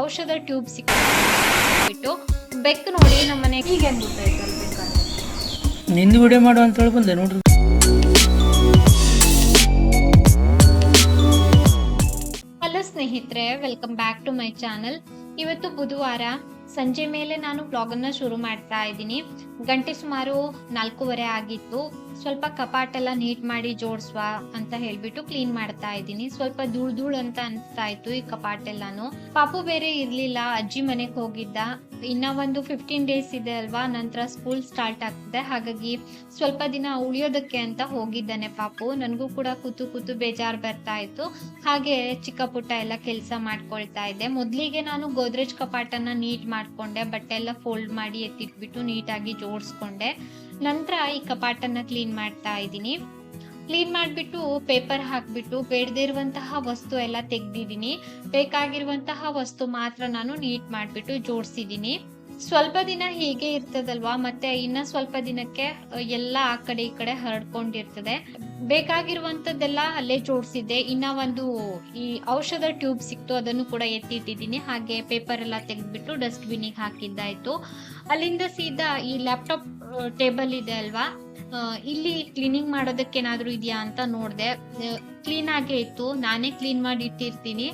ಔಷಧ ಟ್ಯೂಬ್ ಸಿಕ್ಬಿಟ್ಟು ಬೆಕ್ಕು ನೋಡಿ ನಮ್ಮನೆ ಈಗ ನಿಂದು ವಿಡಿಯೋ ಮಾಡು ಅಂತ ಹೇಳಿ ಬಂದೆ ನೋಡ್ರಿ. ಹಲೋ ಸ್ನೇಹಿತರೆ, welcome back to my channel. ಇವತ್ತು ಬುಧವಾರ ಸಂಜೆ ಮೇಲೆ ನಾನು ಬ್ಲಾಗ್ ಅನ್ನ ಶುರು ಮಾಡ್ತಾ ಇದ್ದೀನಿ. ಗಂಟೆ ಸುಮಾರು 4:15 ಆಗಿತ್ತು. ಸ್ವಲ್ಪ ಕಪಾಟ್ ಎಲ್ಲ ನೀಟ್ ಮಾಡಿ ಜೋಡಿಸುವ ಅಂತ ಹೇಳ್ಬಿಟ್ಟು ಕ್ಲೀನ್ ಮಾಡ್ತಾ ಇದ್ದೀನಿ. ಸ್ವಲ್ಪ ಧೂಳ್ ಅಂತ ಅನ್ಸ್ತಾ ಇತ್ತು ಈ ಕಪಾಟ್ ಎಲ್ಲಾನು. ಪಾಪು ಬೇರೆ ಇರ್ಲಿಲ್ಲ, ಅಜ್ಜಿ ಮನೆಗೆ ಹೋಗಿದ್ದ. ಇನ್ನ ಒಂದು 15 ಡೇಸ್ ಇದೆ ಅಲ್ವಾ, ನಂತರ ಸ್ಕೂಲ್ ಸ್ಟಾರ್ಟ್ ಆಗ್ತದೆ. ಹಾಗಾಗಿ ಸ್ವಲ್ಪ ದಿನ ಉಳಿಯೋದಕ್ಕೆ ಅಂತ ಹೋಗಿದ್ದಾನೆ ಪಾಪು. ನನಗೂ ಕೂಡ ಕೂತು ಬೇಜಾರು ಬರ್ತಾ ಇತ್ತು. ಹಾಗೆ ಚಿಕ್ಕ ಪುಟ್ಟ ಎಲ್ಲ ಕೆಲಸ ಮಾಡ್ಕೊಳ್ತಾ ಇದ್ದೆ. ಮೊದ್ಲಿಗೆ ನಾನು ಗೋದ್ರೇಜ್ ಕಪಾಟನ್ನ ನೀಟ್ ಮಾಡ್ಕೊಂಡೆ, ಬಟ್ಟೆ ಎಲ್ಲ ಫೋಲ್ಡ್ ಮಾಡಿ ಎತ್ತಿಟ್ಬಿಟ್ಟು ನೀಟಾಗಿ ಜೋಡಿಸ್ಕೊಂಡೆ. ನಂತರ ಈ ಕಪಾಟನ್ನ ಕ್ಲೀನ್ ಮಾಡ್ತಾ ಇದ್ದೀನಿ. ಕ್ಲೀನ್ ಮಾಡ್ಬಿಟ್ಟು ಪೇಪರ್ ಹಾಕ್ಬಿಟ್ಟು ಬೇಡದೇ ಇರುವಂತಹ ವಸ್ತು ಎಲ್ಲ ತೆಗ್ದಿದ್ದೀನಿ. ಬೇಕಾಗಿರುವಂತಹ ವಸ್ತು ಮಾತ್ರ ನಾನು ನೀಟ್ ಮಾಡ್ಬಿಟ್ಟು ಜೋಡಿಸಿದ್ದೀನಿ. ಸ್ವಲ್ಪ ದಿನ ಹೀಗೆ ಇರ್ತದಲ್ವಾ, ಮತ್ತೆ ಇನ್ನ ಸ್ವಲ್ಪ ದಿನಕ್ಕೆ ಎಲ್ಲ ಆ ಕಡೆ ಈ ಕಡೆ ಹರಡ್ಕೊಂಡಿರ್ತದೆ. ಬೇಕಾಗಿರುವಂತದ್ದೆಲ್ಲ ಅಲ್ಲೇ ಜೋಡಿಸಿದ್ದೆ. ಇನ್ನ ಒಂದು ಈ ಔಷಧ ಟ್ಯೂಬ್ ಸಿಕ್ತು, ಅದನ್ನು ಕೂಡ ಎತ್ತಿಟ್ಟಿದ್ದೀನಿ. ಹಾಗೆ ಪೇಪರ್ ಎಲ್ಲ ತೆಗೆದ್ಬಿಟ್ಟು ಡಸ್ಟ್ ಬಿನ್ನಿಗೆ ಹಾಕಿದ್ದಾಯ್ತು. ಅಲ್ಲಿಂದ ಸೀದಾ ಈ ಲ್ಯಾಪ್ಟಾಪ್ ಟೇಬಲ್ ಇದೆ ಅಲ್ವಾ, ಇಲ್ಲಿ ಕ್ಲೀನಿಂಗ್ ಮಾಡೋದಕ್ಕೆ ಏನಾದ್ರು ಇದೆಯಾ ಅಂತ ನೋಡ್ದೆ. ಕ್ಲೀನ್ ಆಗೇ ಇತ್ತು, ನಾನೇ ಕ್ಲೀನ್ ಮಾಡಿ ಇಟ್ಟಿರ್ತೀನಿ.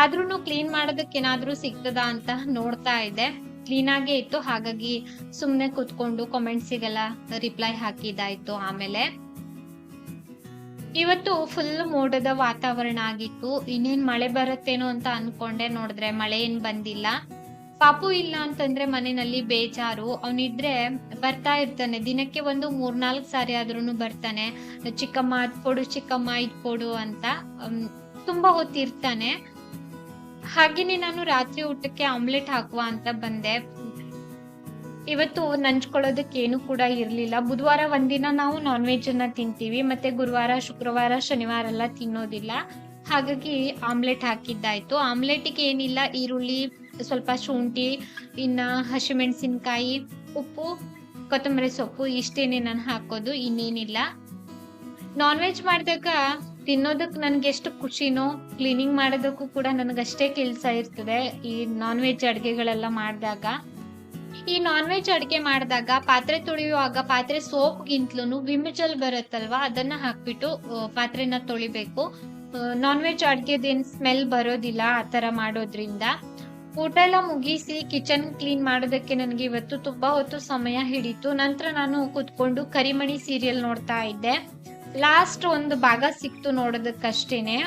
ಆದ್ರೂ ಕ್ಲೀನ್ ಮಾಡೋದಕ್ಕೆ ಏನಾದ್ರು ಸಿಗ್ತದಾ ಅಂತ ನೋಡ್ತಾ ಇದ್ದೆ. ಕ್ಲೀನ್ ಆಗೇ ಇತ್ತು, ಹಾಗಾಗಿ ಸುಮ್ನೆ ಕುತ್ಕೊಂಡು ಕಾಮೆಂಟ್ಸಿಗೆಲ್ಲ ರಿಪ್ಲೈ ಹಾಕಿದಾಯ್ತು. ಆಮೇಲೆ ಇವತ್ತು ಫುಲ್ ಮೋಡದ ವಾತಾವರಣ ಆಗಿತ್ತು. ಇನ್ನೇನ್ ಮಳೆ ಬರುತ್ತೇನೋ ಅಂತ ಅನ್ಕೊಂಡೆ, ನೋಡಿದ್ರೆ ಮಳೆ ಏನ್ ಬಂದಿಲ್ಲ. ಪಾಪು ಇಲ್ಲ ಅಂತಂದ್ರೆ ಮನೆಯಲ್ಲಿ ಬೇಜಾರು. ಅವನಿದ್ರೆ ಬರ್ತಾ ಇರ್ತಾನೆ, ದಿನಕ್ಕೆ ಒಂದು 3-4 ಸಾರಿ ಆದ್ರೂ ಬರ್ತಾನೆ. ಚಿಕ್ಕಮ್ಮ ಅದ್ ಕೊಡು, ಚಿಕ್ಕಮ್ಮ ಇದ್ ಕೊಡು ಅಂತ ತುಂಬಾ ಹೊತ್ತಿರ್ತಾನೆ. ಹಾಗೇನೆ ನಾನು ರಾತ್ರಿ ಊಟಕ್ಕೆ ಆಮ್ಲೆಟ್ ಹಾಕುವ ಅಂತ ಬಂದೆ. ಇವತ್ತು ನಂಚ್ಕೊಳ್ಳೋದಕ್ಕೆ ಏನು ಕೂಡ ಇರ್ಲಿಲ್ಲ. ಬುಧವಾರ ಒಂದಿನ ನಾವು ನಾನ್ ವೆಜ್ ಅನ್ನ ತಿಂತೀವಿ, ಮತ್ತೆ ಗುರುವಾರ, ಶುಕ್ರವಾರ, ಶನಿವಾರ ಎಲ್ಲ ತಿನ್ನೋದಿಲ್ಲ. ಹಾಗಾಗಿ ಆಮ್ಲೆಟ್ ಹಾಕಿದ್ದಾಯ್ತು. ಆಮ್ಲೆಟ್ಗೆ ಏನಿಲ್ಲ, ಈರುಳ್ಳಿ, ಸ್ವಲ್ಪ ಶುಂಠಿ, ಇನ್ನ ಹಸಿಮೆಣಸಿನ್ಕಾಯಿ, ಉಪ್ಪು, ಕೊತ್ತಂಬರಿ ಸೊಪ್ಪು, ಇಷ್ಟೇನೆ ನಾನು ಹಾಕೋದು, ಇನ್ನೇನಿಲ್ಲ. ನಾನ್ ವೆಜ್ ಮಾಡಿದಾಗ ತಿನ್ನೋದಕ್ ನನ್ಗೆ ಎಷ್ಟು ಖುಷಿನೋ, ಕ್ಲೀನಿಂಗ್ ಮಾಡೋದಕ್ಕೂ ಕೂಡ ನನಗಷ್ಟೇ ಕೆಲಸ ಇರ್ತದೆ ಈ ನಾನ್ ವೆಜ್ ಅಡ್ಗೆಗಳೆಲ್ಲ ಮಾಡಿದಾಗ. ಈ ನಾನ್ ವೆಜ್ ಅಡ್ಗೆ ಮಾಡಿದಾಗ ಪಾತ್ರೆ ತೊಳೆಯುವಾಗ ಪಾತ್ರೆ ಸೋಪ್ಗಿಂತಲೂ ವಿಮ್ ಜೆಲ್ ಬರುತ್ತಲ್ವಾ, ಅದನ್ನ ಹಾಕ್ಬಿಟ್ಟು ಪಾತ್ರೆನ ತೊಳಿಬೇಕು. ನಾನ್ ವೆಜ್ ಅಡ್ಗೆದೇನ್ ಸ್ಮೆಲ್ ಬರೋದಿಲ್ಲ ಆ ತರ ಮಾಡೋದ್ರಿಂದ. ಊಟ ಎಲ್ಲ ಮುಗಿಸಿ ಕಿಚನ್ ಕ್ಲೀನ್ ಮಾಡೋದಕ್ಕೆ ನನಗೆ ಇವತ್ತು ತುಂಬಾ ಹೊತ್ತು ಸಮಯ ಹಿಡಿತು. ನಂತರ ನಾನು ಕುತ್ಕೊಂಡು ಕರಿಮಣಿ ಸೀರಿಯಲ್ ನೋಡ್ತಾ ಇದ್ದೆ. ಲಾಸ್ಟ್ ಒಂದು ಭಾಗ ಸಿಕ್ತು ನೋಡೋದಕ್ಕಷ್ಟೇನೆ.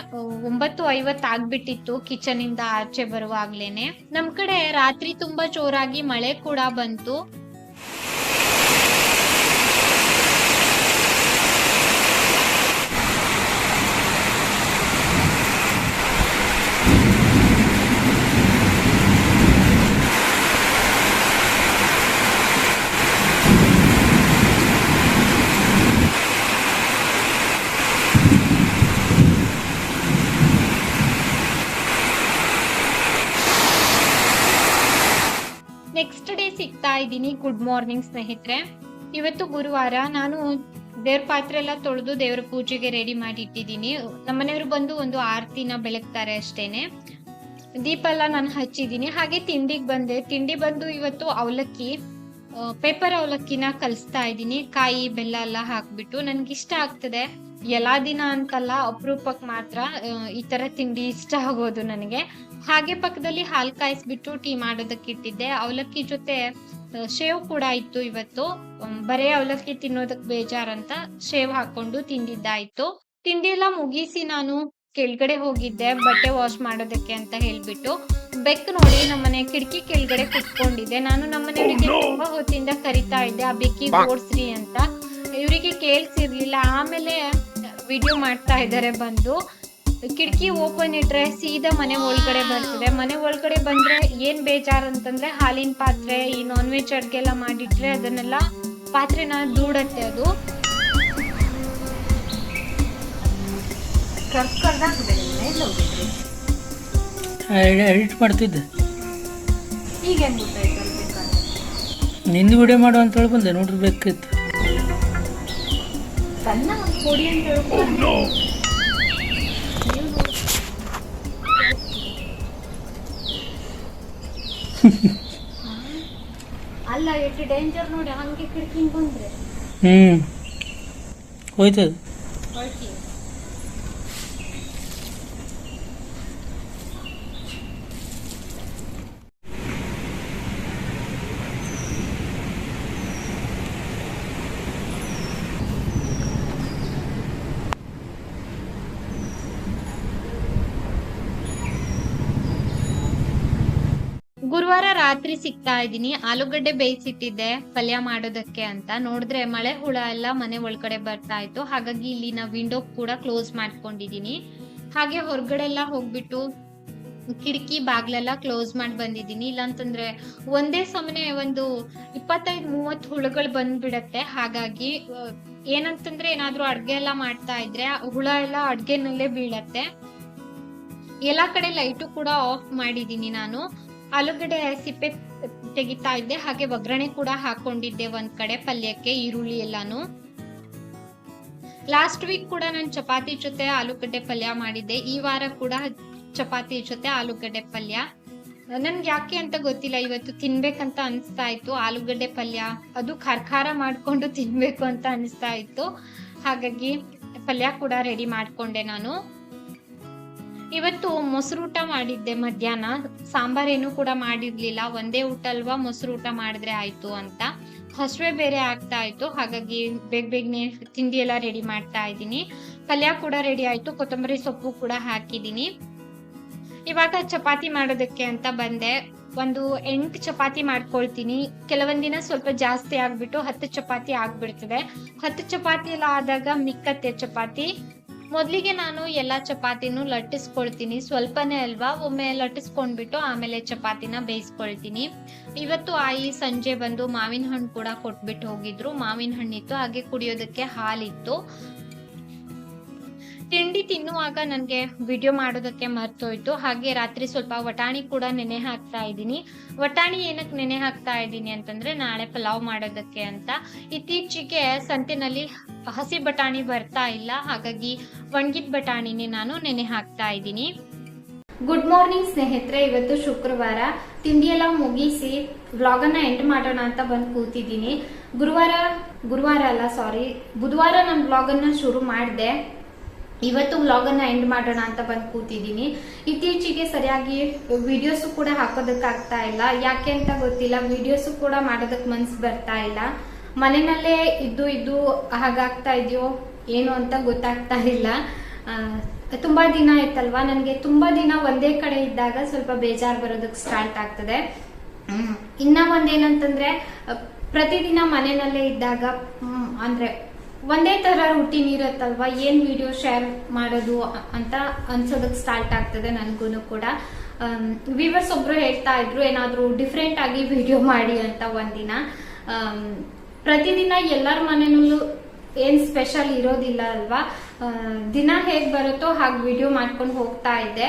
9:50 ಆಗ್ಬಿಟ್ಟಿತ್ತು ಕಿಚನ್ ಇಂದ ಆಚೆ ಬರುವಾಗ್ಲೇನೆ. ನಮ್ ಕಡೆ ರಾತ್ರಿ ತುಂಬಾ ಜೋರಾಗಿ ಮಳೆ ಕೂಡ ಬಂತು. ನೆಕ್ಸ್ಟ್ ಡೇ ಸಿಗ್ತಾ ಇದ್ದೀನಿ. ಗುಡ್ ಮಾರ್ನಿಂಗ್ ಸ್ನೇಹಿತರೆ. ಇವತ್ತು ಗುರುವಾರ. ನಾನು ದೇವ್ರ ಪಾತ್ರೆ ಎಲ್ಲ ತೊಳೆದು ದೇವ್ರ ಪೂಜೆಗೆ ರೆಡಿ ಮಾಡಿ ಇಟ್ಟಿದ್ದೀನಿ. ನಮ್ಮನೆಯವರು ಬಂದು ಒಂದು ಆರತಿನ ಬೆಳಗ್ತಾರೆ ಅಷ್ಟೇನೆ. ದೀಪ ಎಲ್ಲ ನಾನು ಹಚ್ಚಿದ್ದೀನಿ. ಹಾಗೆ ತಿಂಡಿಗೆ ಬಂದೆ. ತಿಂಡಿ ಬಂದು ಇವತ್ತು ಅವಲಕ್ಕಿ, ಪೇಪರ್ ಅವಲಕ್ಕಿನ ಕಲಿಸ್ತಾ ಇದ್ದೀನಿ. ಕಾಯಿ ಬೆಲ್ಲ ಎಲ್ಲ ಹಾಕ್ಬಿಟ್ಟು. ನನ್ಗಿಷ್ಟ ಆಗ್ತದೆ. ಎಲ್ಲಾ ದಿನ ಅಂತಲ್ಲ, ಅಪರೂಪಕ್ಕೆ ಮಾತ್ರ ಈ ತರ ತಿಂಡಿ ಇಷ್ಟ ಆಗೋದು ನನಗೆ. ಹಾಗೆ ಪಕ್ಕದಲ್ಲಿ ಹಾಲು ಕಾಯಿಸ್ಬಿಟ್ಟು ಟೀ ಮಾಡೋದಕ್ಕೆ ಇಟ್ಟಿದ್ದೆ. ಅವಲಕ್ಕಿ ಜೊತೆ ಶೇವ್ ಕೂಡ ಇತ್ತು ಇವತ್ತು. ಬರೇ ಅವಲಕ್ಕಿ ತಿನ್ನೋದಕ್ ಬೇಜಾರಂತ ಶೇವ್ ಹಾಕೊಂಡು ತಿಂದಿದ್ದಾಯ್ತು. ತಿಂಡಿ ಎಲ್ಲ ಮುಗಿಸಿ ನಾನು ಕೆಳಗಡೆ ಹೋಗಿದ್ದೆ ಬಟ್ಟೆ ವಾಶ್ ಮಾಡೋದಕ್ಕೆ ಅಂತ ಹೇಳ್ಬಿಟ್ಟು. ಬೆಕ್ಕು ನೋಡಿ ನಮ್ಮನೆ ಕಿಟಕಿ ಕೆಳಗಡೆ ಕುತ್ಕೊಂಡಿದ್ದೆ. ನಾನು ನಮ್ಮನೆಯವರಿಗೆ ತುಂಬಾ ಹೊತ್ತಿಂದ ಕರಿತಾ ಇದ್ದೆ ಆ ಬೆಕ್ಕಿಗೆ ಓಡಿಸ್ರಿ ಅಂತ. ಇವರಿಗೆ ಕೇಳ್ಸಿರ್ಲಿಲ್ಲ. ಆಮೇಲೆ ವಿಡಿಯೋ ಮಾಡ್ತಾ ಇದ್ದಾರೆ ಬಂದು. ಕಿಟಕಿ ಓಪನ್ ಇಟ್ರೆ ಸೀದಾ ಮನೆ ಒಳಗಡೆ ಬರ್ತದೆ. ಮನೆ ಒಳಗಡೆ ಬಂದ್ರೆ ಏನ್ ಬೇಜಾರ್ ಅಂತಂದ್ರೆ, ಹಾಲಿನ ಪಾತ್ರೆ, ಈ ನಾನ್ ವೆಜ್ ಅಡ್ಗೆ ಎಲ್ಲ ಮಾಡಿಟ್ರೆ ಅದನ್ನೆಲ್ಲ ಪಾತ್ರೆನ ದೂಡತ್ತೆ ಅದು. ಎಡಿಟ್ ಮಾಡ್ತಿದ್ದೆ. ನಿಂದು ವಿಡಿಯೋ ಮಾಡು ಅಂತ ಹೇಳಿ ಬಂದೆ ನೋಡ್ರಿ. ಬೇಕಿತ್ತು ಅಲ್ಲ ಎಷ್ಟು ಡೇಂಜರ್ ನೋಡಿ, ಹಂಗೆ ಕಿಟಕಿ ಬಂದ್ರೆ ಹೋಯ್ತದ. ಹೊರಟಿ ಗುರುವಾರ ರಾತ್ರಿ ಸಿಗ್ತಾ ಇದೀನಿ. ಆಲೂಗಡ್ಡೆ ಬೇಯಿಸಿಟ್ಟಿದ್ದೆ ಪಲ್ಯ ಮಾಡೋದಕ್ಕೆ ಅಂತ. ನೋಡಿದ್ರೆ ಮಳೆ ಹುಳ ಎಲ್ಲ ಮನೆ ಒಳಗಡೆ ಬರ್ತಾ ಇತ್ತು. ಹಾಗಾಗಿ ಇಲ್ಲಿ ನಾ ವಿಂಡೋ ಕೂಡ ಕ್ಲೋಸ್ ಮಾಡ್ಕೊಂಡಿದೀನಿ. ಹಾಗೆ ಹೊರಗಡೆ ಎಲ್ಲ ಹೋಗ್ಬಿಟ್ಟು ಕಿಟಕಿ ಬಾಗ್ಲೆಲ್ಲ ಕ್ಲೋಸ್ ಮಾಡಿ ಬಂದಿದ್ದೀನಿ. ಇಲ್ಲಾಂತಂದ್ರೆ ಒಂದೇ ಸಮನೆ ಒಂದು 25-30 ಹುಳುಗಳು ಬಂದ್ಬಿಡತ್ತೆ. ಹಾಗಾಗಿ ಏನಂತಂದ್ರೆ ಏನಾದ್ರೂ ಅಡ್ಗೆ ಎಲ್ಲ ಮಾಡ್ತಾ ಇದ್ರೆ ಹುಳ ಎಲ್ಲ ಅಡ್ಗೆನಲ್ಲೇ ಬೀಳತ್ತೆ. ಎಲ್ಲಾ ಕಡೆ ಲೈಟು ಕೂಡ ಆಫ್ ಮಾಡಿದೀನಿ ನಾನು. ಆಲೂಗಡ್ಡೆ ಸಿಪ್ಪೆ ತೆಗಿತಾ ಇದ್ದೆ. ಹಾಗೆ ಒಗ್ಗರಣೆ ಕೂಡ ಹಾಕೊಂಡಿದ್ದೆ ಒಂದ್ ಕಡೆ ಪಲ್ಯಕ್ಕೆ, ಈರುಳ್ಳಿ ಎಲ್ಲಾನು. ಲಾಸ್ಟ್ ವೀಕ್ ಕೂಡ ನಾನು ಚಪಾತಿ ಜೊತೆ ಆಲೂಗಡ್ಡೆ ಪಲ್ಯ ಮಾಡಿದ್ದೆ. ಈ ವಾರ ಕೂಡ ಚಪಾತಿ ಜೊತೆ ಆಲೂಗಡ್ಡೆ ಪಲ್ಯ. ನನ್ಗೆ ಯಾಕೆ ಅಂತ ಗೊತ್ತಿಲ್ಲ, ಇವತ್ತು ತಿನ್ಬೇಕಂತ ಅನಿಸ್ತಾ ಇತ್ತು ಆಲೂಗಡ್ಡೆ ಪಲ್ಯ. ಅದು ಖಾರ ಮಾಡ್ಕೊಂಡು ತಿನ್ಬೇಕು ಅಂತ ಅನಿಸ್ತಾ ಇತ್ತು. ಹಾಗಾಗಿ ಪಲ್ಯ ಕೂಡ ರೆಡಿ ಮಾಡ್ಕೊಂಡೆ ನಾನು. ಇವತ್ತು ಮೊಸರು ಊಟ ಮಾಡಿದ್ದೆ ಮಧ್ಯಾಹ್ನ. ಸಾಂಬಾರೇನು ಕೂಡ ಮಾಡಿರ್ಲಿಲ್ಲ. ಒಂದೇ ಊಟ ಅಲ್ವಾ, ಮೊಸರು ಊಟ ಮಾಡಿದ್ರೆ ಆಯ್ತು ಅಂತ. ಹಸುವೆ ಬೇರೆ ಆಗ್ತಾ ಇತ್ತು. ಹಾಗಾಗಿ ಬೇಗನೆ ತಿಂಡಿ ಎಲ್ಲ ರೆಡಿ ಮಾಡ್ತಾ ಇದ್ದೀನಿ. ಪಲ್ಯ ಕೂಡ ರೆಡಿ ಆಯ್ತು. ಕೊತ್ತಂಬರಿ ಸೊಪ್ಪು ಕೂಡ ಹಾಕಿದೀನಿ. ಇವಾಗ ಚಪಾತಿ ಮಾಡೋದಕ್ಕೆ ಅಂತ ಬಂದೆ. ಒಂದು 8 ಚಪಾತಿ ಮಾಡ್ಕೊಳ್ತೀನಿ. ಕೆಲವೊಂದಿನ ಸ್ವಲ್ಪ ಜಾಸ್ತಿ ಆಗ್ಬಿಟ್ಟು 10 ಚಪಾತಿ ಆಗ್ಬಿಡ್ತದೆ. 10 ಚಪಾತಿ ಎಲ್ಲ ಆದಾಗ ಮಿಕ್ಕತ್ತೆ ಚಪಾತಿ. ಮೊದ್ಲಿಗೆ ನಾನು ಎಲ್ಲಾ ಚಪಾತಿನೂ ಲಟ್ಟಿಸ್ಕೊಳ್ತೀನಿ. ಸ್ವಲ್ಪನೇ ಅಲ್ವಾ, ಒಮ್ಮೆ ಲಟ್ಟಿಸ್ಕೊಂಡ್ಬಿಟ್ಟು ಆಮೇಲೆ ಚಪಾತಿನ ಬೇಯಿಸ್ಕೊಳ್ತೀನಿ. ಇವತ್ತು ಆಯಿ ಸಂಜೆ ಬಂದು ಮಾವಿನ ಹಣ್ಣು ಕೂಡ ಕೊಟ್ಬಿಟ್ಟು ಹೋಗಿದ್ರು. ಮಾವಿನ ಹಣ್ಣಿತ್ತು, ಹಾಗೆ ಕುಡಿಯೋದಕ್ಕೆ ಹಾಲಿತ್ತು. ತಿಂಡಿ ತಿನ್ನುವಾಗ ನನ್ಗೆ ವಿಡಿಯೋ ಮಾಡೋದಕ್ಕೆ ಮರ್ತೋಯ್ತು. ಹಾಗೆ ರಾತ್ರಿ ಸ್ವಲ್ಪ ವಟಾಣಿ ಕೂಡ ನೆನೆ ಹಾಕ್ತಾ ಇದ್ದೀನಿ. ವಟಾಣಿ ಏನಕ್ಕೆ ನೆನೆ ಹಾಕ್ತಾ ಇದ್ದೀನಿ ಅಂತಂದ್ರೆ ನಾಳೆ ಪಲಾವ್ ಮಾಡೋದಕ್ಕೆ ಅಂತ. ಇತ್ತೀಚೆಗೆ ಸಂತೆನಲ್ಲಿ ಹಸಿ ಬಟಾಣಿ ಬರ್ತಾ ಇಲ್ಲ. ಹಾಗಾಗಿ ಒಣಗಿದ ಬಟಾಣಿನೇ ನಾನು ನೆನೆ ಹಾಕ್ತಾ ಇದ್ದೀನಿ. ಗುಡ್ ಮಾರ್ನಿಂಗ್ ಸ್ನೇಹಿತರೆ. ಇವತ್ತು ಶುಕ್ರವಾರ. ತಿಂಡಿ ಎಲ್ಲ ಮುಗಿಸಿ ವ್ಲಾಗ್ ಅನ್ನ ಎಂಡ್ ಮಾಡೋಣ ಅಂತ ಬಂದು ಕೂತಿದ್ದೀನಿ. ಬುಧವಾರ ನಾನು ವ್ಲಾಗ್ ಅನ್ನ ಶುರು ಮಾಡಿದೆ. ಇವತ್ತು ವ್ಲಾಗ್ ಅನ್ನ ಎಂಡ್ ಮಾಡೋಣ ಅಂತ ಬಂದು ಕೂತಿದ್ದೀನಿ. ಇತ್ತೀಚೆಗೆ ಸರಿಯಾಗಿ ವಿಡಿಯೋಸ್ ಕೂಡ ಹಾಕೋದಕ್ಕಾಗ್ತಾ ಇಲ್ಲ. ಯಾಕೆ ಅಂತ ಗೊತ್ತಿಲ್ಲ. ವಿಡಿಯೋಸ್ ಕೂಡ ಮಾಡೋದಕ್ಕೆ ಮನ್ಸು ಬರ್ತಾ ಇಲ್ಲ. ಮನೆಯಲ್ಲೇ ಇದ್ದು ಹಾಗಾಗ್ತಾ ಇದೆಯೋ ಏನೋ ಅಂತ ಗೊತ್ತಾಗ್ತಾ ಇಲ್ಲ. ತುಂಬಾ ದಿನ ಆಯ್ತಲ್ವಾ. ನನಗೆ ತುಂಬಾ ದಿನ ಒಂದೇ ಕಡೆ ಇದ್ದಾಗ ಸ್ವಲ್ಪ ಬೇಜಾರು ಬರೋದಕ್ಕೆ ಸ್ಟಾರ್ಟ್ ಆಗ್ತದೆ. ಇನ್ನ ಒಂದೇನಂತಂದ್ರೆ ಪ್ರತಿದಿನ ಮನೆಯಲ್ಲೇ ಇದ್ದಾಗ ಅಂದ್ರೆ ಒಂದೇ ತರ ರೂಟೀನ್ ಇರತ್ತಲ್ವಾ, ಏನ್ ವಿಡಿಯೋ ಶೇರ್ ಮಾಡೋದು ಅಂತ ಅನ್ಸೋದಕ್ ಸ್ಟಾರ್ಟ್ ಆಗ್ತದೆ ನನ್ಗೂನು ಕೂಡ. ವ್ಯೂವರ್ಸ್ ಒಬ್ರು ಹೇಳ್ತಾ ಇದ್ರು ಏನಾದ್ರೂ ಡಿಫ್ರೆಂಟ್ ಆಗಿ ವಿಡಿಯೋ ಮಾಡಿ ಅಂತ. ಒಂದಿನ ಪ್ರತಿದಿನ ಎಲ್ಲರ ಮನೆಯಲ್ಲೂ ಏನ್ ಸ್ಪೆಷಲ್ ಇರೋದಿಲ್ಲ ಅಲ್ವಾ. ದಿನ ಹೇಗ್ ಬರುತ್ತೋ ಹಾಗೆ ವಿಡಿಯೋ ಮಾಡ್ಕೊಂಡು ಹೋಗ್ತಾ ಇದ್ದೆ.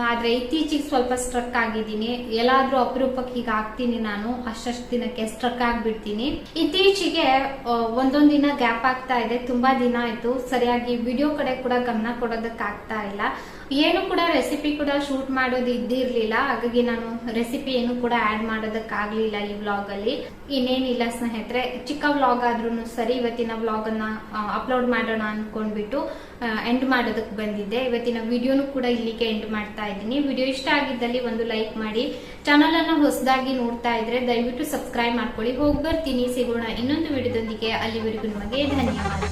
ಆದ್ರೆ ಇತ್ತೀಚೆಗೆ ಸ್ವಲ್ಪ ಸ್ಟ್ರಕ್ ಆಗಿದ್ದೀನಿ. ಎಲ್ಲಾದ್ರೂ ಅಪರೂಪಕ್ಕೆ ಈಗ ಆಗ್ತೀನಿ ನಾನು. ಅಷ್ಟಷ್ಟು ದಿನಕ್ಕೆ ಸ್ಟ್ರಕ್ ಆಗ್ಬಿಡ್ತೀನಿ. ಇತ್ತೀಚೆಗೆ ಒಂದೊಂದ್ ದಿನ ಗ್ಯಾಪ್ ಆಗ್ತಾ ಇದೆ. ತುಂಬಾ ದಿನ ಆಯ್ತು. ಸರಿಯಾಗಿ ವಿಡಿಯೋ ಕಡೆ ಕೂಡ ಗಮನ ಕೊಡೋದಕ್ಕೆ ಆಗ್ತಾ ಇಲ್ಲ. ಏನು ಕೂಡ ರೆಸಿಪಿ ಕೂಡ ಶೂಟ್ ಮಾಡೋದು ಇದ್ದಿರ್ಲಿಲ್ಲ. ಹಾಗಾಗಿ ನಾನು ರೆಸಿಪಿ ಏನು ಕೂಡ ಆಡ್ ಮಾಡೋದಕ್ಕೆ ಆಗ್ಲಿಲ್ಲ ಈ ವ್ಲಾಗ್ ಅಲ್ಲಿ. ಇನ್ನೇನಿಲ್ಲ ಸ್ನೇಹಿತರೆ, ಚಿಕ್ಕ ವ್ಲಾಗ್ ಆದ್ರೂ ಸರಿ ಇವತ್ತಿನ ವ್ಲಾಗ್ ಅನ್ನ ಅಪ್ಲೋಡ್ ಮಾಡೋಣ ಅನ್ಕೊಂಡ್ಬಿಟ್ಟು ಎಂಡ್ ಮಾಡೋದಕ್ಕೆ ಬಂದಿದ್ದೆ. ಇವತ್ತಿನ ವಿಡಿಯೋನು ಕೂಡ ಇಲ್ಲಿಗೆ ಎಂಡ್ ಮಾಡ್ತಾ ಇದ್ದೀನಿ. ವಿಡಿಯೋ ಇಷ್ಟ ಆಗಿದ್ದಲ್ಲಿ ಒಂದು ಲೈಕ್ ಮಾಡಿ. ಚಾನಲ್ ಅನ್ನ ಹೊಸದಾಗಿ ನೋಡ್ತಾ ಇದ್ರೆ ದಯವಿಟ್ಟು ಸಬ್ಸ್ಕ್ರೈಬ್ ಮಾಡ್ಕೊಳ್ಳಿ. ಹೋಗಿ ಬರ್ತೀನಿ. ಸಿಗೋಣ ಇನ್ನೊಂದು ವಿಡಿಯೋದೊಂದಿಗೆ. ಅಲ್ಲಿವರೆಗೂ ನಿಮಗೆ ಧನ್ಯವಾದ.